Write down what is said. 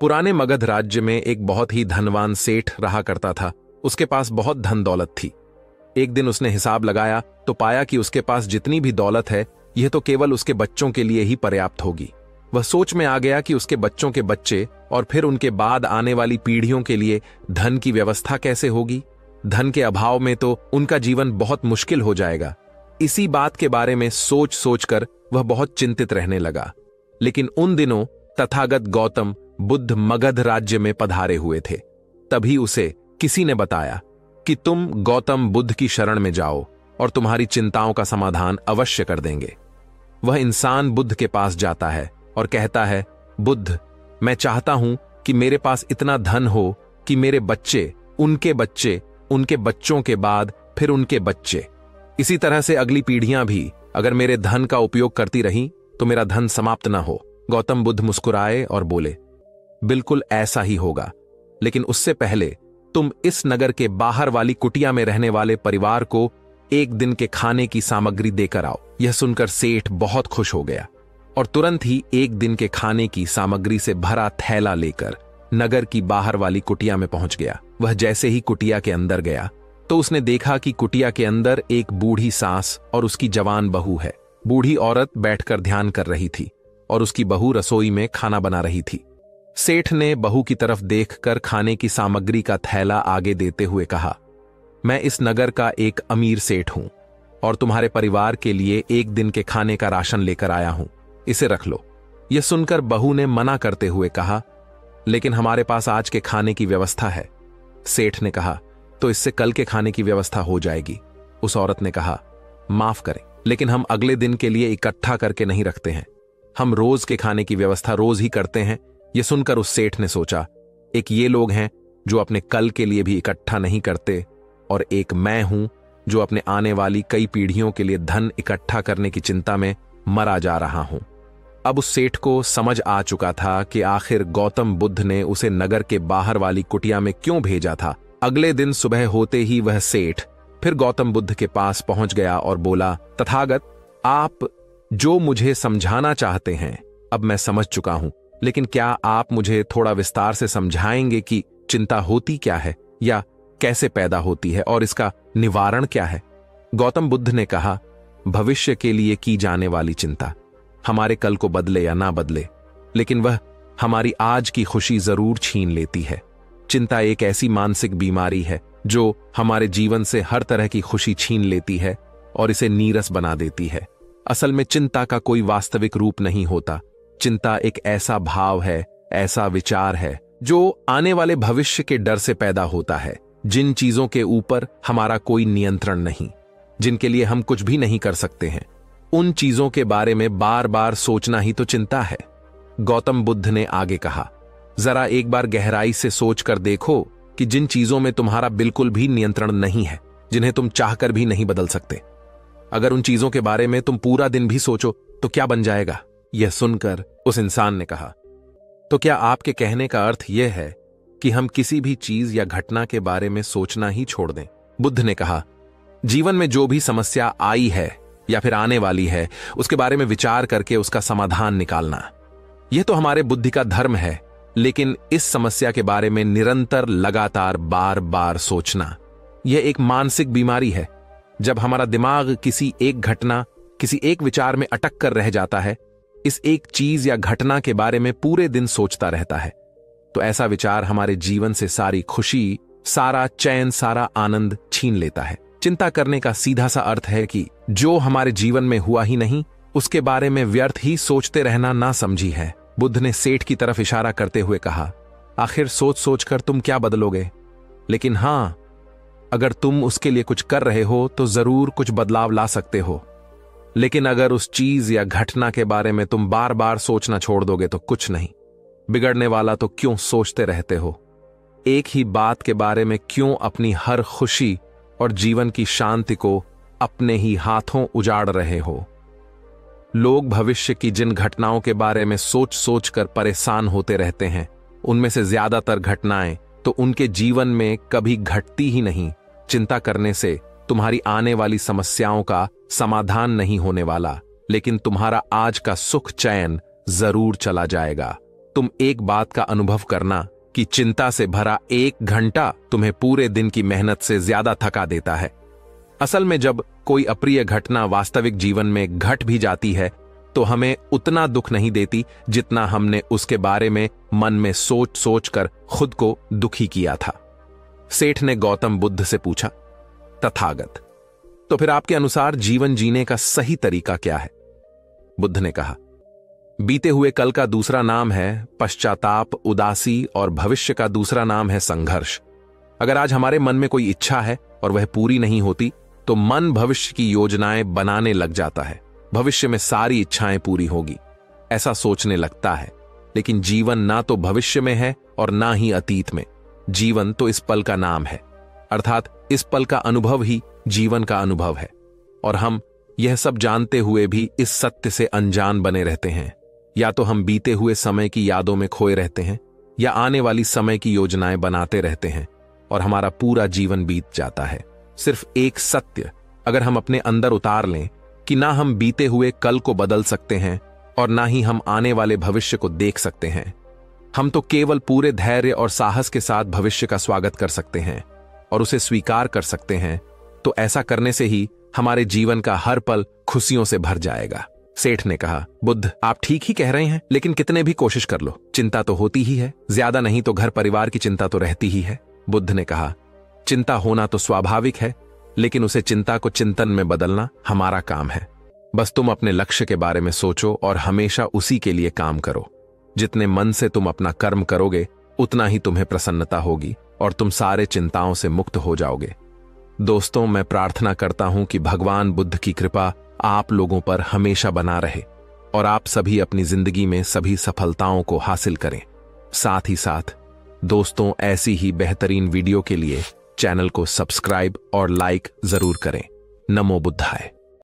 पुराने मगध राज्य में एक बहुत ही धनवान सेठ रहा करता था। उसके पास बहुत धन दौलत थी। एक दिन उसने हिसाब लगाया तो पाया कि उसके पास जितनी भी दौलत है यह तो केवल उसके बच्चों के लिए ही पर्याप्त होगी। वह सोच में आ गया कि उसके बच्चों के बच्चे और फिर उनके बाद आने वाली पीढ़ियों के लिए धन की व्यवस्था कैसे होगी। धन के अभाव में तो उनका जीवन बहुत मुश्किल हो जाएगा। इसी बात के बारे में सोच सोचकर वह बहुत चिंतित रहने लगा। लेकिन उन दिनों तथागत गौतम बुद्ध मगध राज्य में पधारे हुए थे। तभी उसे किसी ने बताया कि तुम गौतम बुद्ध की शरण में जाओ और तुम्हारी चिंताओं का समाधान अवश्य कर देंगे। वह इंसान बुद्ध के पास जाता है और कहता है, बुद्ध, मैं चाहता हूं कि मेरे पास इतना धन हो कि मेरे बच्चे, उनके बच्चों के बाद फिर उनके बच्चे, इसी तरह से अगली पीढ़ियां भी अगर मेरे धन का उपयोग करती रहीं तो मेरा धन समाप्त ना हो। गौतम बुद्ध मुस्कुराए और बोले, बिल्कुल ऐसा ही होगा, लेकिन उससे पहले तुम इस नगर के बाहर वाली कुटिया में रहने वाले परिवार को एक दिन के खाने की सामग्री देकर आओ। यह सुनकर सेठ बहुत खुश हो गया और तुरंत ही एक दिन के खाने की सामग्री से भरा थैला लेकर नगर की बाहर वाली कुटिया में पहुंच गया। वह जैसे ही कुटिया के अंदर गया तो उसने देखा कि कुटिया के अंदर एक बूढ़ी सास और उसकी जवान बहू है। बूढ़ी औरत बैठकर ध्यान कर रही थी और उसकी बहू रसोई में खाना बना रही थी। सेठ ने बहू की तरफ देखकर खाने की सामग्री का थैला आगे देते हुए कहा, मैं इस नगर का एक अमीर सेठ हूं और तुम्हारे परिवार के लिए एक दिन के खाने का राशन लेकर आया हूं, इसे रख लो। यह सुनकर बहू ने मना करते हुए कहा, लेकिन हमारे पास आज के खाने की व्यवस्था है। सेठ ने कहा, तो इससे कल के खाने की व्यवस्था हो जाएगी। उस औरत ने कहा, माफ करें, लेकिन हम अगले दिन के लिए इकट्ठा करके नहीं रखते हैं। हम रोज के खाने की व्यवस्था रोज ही करते हैं। यह सुनकर उस सेठ ने सोचा, एक ये लोग हैं जो अपने कल के लिए भी इकट्ठा नहीं करते और एक मैं हूं जो अपने आने वाली कई पीढ़ियों के लिए धन इकट्ठा करने की चिंता में मरा जा रहा हूं। अब उस सेठ को समझ आ चुका था कि आखिर गौतम बुद्ध ने उसे नगर के बाहर वाली कुटिया में क्यों भेजा था। अगले दिन सुबह होते ही वह सेठ फिर गौतम बुद्ध के पास पहुंच गया और बोला, तथागत, आप जो मुझे समझाना चाहते हैं अब मैं समझ चुका हूं, लेकिन क्या आप मुझे थोड़ा विस्तार से समझाएंगे कि चिंता होती क्या है या कैसे पैदा होती है और इसका निवारण क्या है। गौतम बुद्ध ने कहा, भविष्य के लिए की जाने वाली चिंता हमारे कल को बदले या ना बदले, लेकिन वह हमारी आज की खुशी जरूर छीन लेती है। चिंता एक ऐसी मानसिक बीमारी है जो हमारे जीवन से हर तरह की खुशी छीन लेती है और इसे नीरस बना देती है। असल में चिंता का कोई वास्तविक रूप नहीं होता। चिंता एक ऐसा भाव है, ऐसा विचार है जो आने वाले भविष्य के डर से पैदा होता है, जिन चीजों के ऊपर हमारा कोई नियंत्रण नहीं, जिनके लिए हम कुछ भी नहीं कर सकते हैं। उन चीजों के बारे में बार बार सोचना ही तो चिंता है। गौतम बुद्ध ने आगे कहा, जरा एक बार गहराई से सोच कर देखो कि जिन चीजों में तुम्हारा बिल्कुल भी नियंत्रण नहीं है, जिन्हें तुम चाहकर भी नहीं बदल सकते, अगर उन चीजों के बारे में तुम पूरा दिन भी सोचो तो क्या बन जाएगा। यह सुनकर उस इंसान ने कहा, तो क्या आपके कहने का अर्थ यह है कि हम किसी भी चीज या घटना के बारे में सोचना ही छोड़ दें। बुद्ध ने कहा, जीवन में जो भी समस्या आई है या फिर आने वाली है उसके बारे में विचार करके उसका समाधान निकालना, यह तो हमारे बुद्धि का धर्म है, लेकिन इस समस्या के बारे में निरंतर लगातार बार बार सोचना यह एक मानसिक बीमारी है। जब हमारा दिमाग किसी एक घटना, किसी एक विचार में अटक कर रह जाता है, इस एक चीज या घटना के बारे में पूरे दिन सोचता रहता है, तो ऐसा विचार हमारे जीवन से सारी खुशी, सारा चैन, सारा आनंद छीन लेता है। चिंता करने का सीधा सा अर्थ है कि जो हमारे जीवन में हुआ ही नहीं उसके बारे में व्यर्थ ही सोचते रहना ना समझी है। बुद्ध ने सेठ की तरफ इशारा करते हुए कहा, आखिर सोच सोच कर तुम क्या बदलोगे, लेकिन हां, अगर तुम उसके लिए कुछ कर रहे हो तो जरूर कुछ बदलाव ला सकते हो। लेकिन अगर उस चीज या घटना के बारे में तुम बार बार सोचना छोड़ दोगे तो कुछ नहीं। बिगड़ने वाला तो क्यों सोचते रहते हो? एक ही बात के बारे में क्यों अपनी हर खुशी और जीवन की शांति को अपने ही हाथों उजाड़ रहे हो? लोग भविष्य की जिन घटनाओं के बारे में सोच सोच कर परेशान होते रहते हैं, उनमें से ज्यादातर घटनाएं तो उनके जीवन में कभी घटती ही नहीं। चिंता करने से तुम्हारी आने वाली समस्याओं का समाधान नहीं होने वाला, लेकिन तुम्हारा आज का सुख चैन जरूर चला जाएगा। तुम एक बात का अनुभव करना कि चिंता से भरा 1 घंटा तुम्हें पूरे दिन की मेहनत से ज्यादा थका देता है। असल में जब कोई अप्रिय घटना वास्तविक जीवन में घट भी जाती है तो हमें उतना दुख नहीं देती जितना हमने उसके बारे में मन में सोच सोच कर खुद को दुखी किया था। सेठ ने गौतम बुद्ध से पूछा, तथागत, तो फिर आपके अनुसार जीवन जीने का सही तरीका क्या है? बुद्ध ने कहा, बीते हुए कल का दूसरा नाम है पश्चाताप, उदासी, और भविष्य का दूसरा नाम है संघर्ष। अगर आज हमारे मन में कोई इच्छा है और वह पूरी नहीं होती तो मन भविष्य की योजनाएं बनाने लग जाता है। भविष्य में सारी इच्छाएं पूरी होगी ऐसा सोचने लगता है, लेकिन जीवन ना तो भविष्य में है और ना ही अतीत में। जीवन तो इस पल का नाम है, अर्थात इस पल का अनुभव ही जीवन का अनुभव है। और हम यह सब जानते हुए भी इस सत्य से अनजान बने रहते हैं। या तो हम बीते हुए समय की यादों में खोए रहते हैं या आने वाली समय की योजनाएं बनाते रहते हैं और हमारा पूरा जीवन बीत जाता है। सिर्फ एक सत्य अगर हम अपने अंदर उतार लें कि ना हम बीते हुए कल को बदल सकते हैं और ना ही हम आने वाले भविष्य को देख सकते हैं, हम तो केवल पूरे धैर्य और साहस के साथ भविष्य का स्वागत कर सकते हैं और उसे स्वीकार कर सकते हैं, तो ऐसा करने से ही हमारे जीवन का हर पल खुशियों से भर जाएगा। सेठ ने कहा, बुद्ध, आप ठीक ही कह रहे हैं, लेकिन कितने भी कोशिश कर लो, चिंता तो होती ही है। ज्यादा नहीं तो घर परिवार की चिंता तो रहती ही है। बुद्ध ने कहा, चिंता होना तो स्वाभाविक है, लेकिन उसे चिंता को चिंतन में बदलना हमारा काम है। बस तुम अपने लक्ष्य के बारे में सोचो और हमेशा उसी के लिए काम करो। जितने मन से तुम अपना कर्म करोगे उतना ही तुम्हें प्रसन्नता होगी और तुम सारे चिंताओं से मुक्त हो जाओगे। दोस्तों, मैं प्रार्थना करता हूं कि भगवान बुद्ध की कृपा आप लोगों पर हमेशा बना रहे और आप सभी अपनी जिंदगी में सभी सफलताओं को हासिल करें। साथ ही साथ दोस्तों, ऐसी ही बेहतरीन वीडियो के लिए चैनल को सब्सक्राइब और लाइक जरूर करें। नमो बुद्धाय।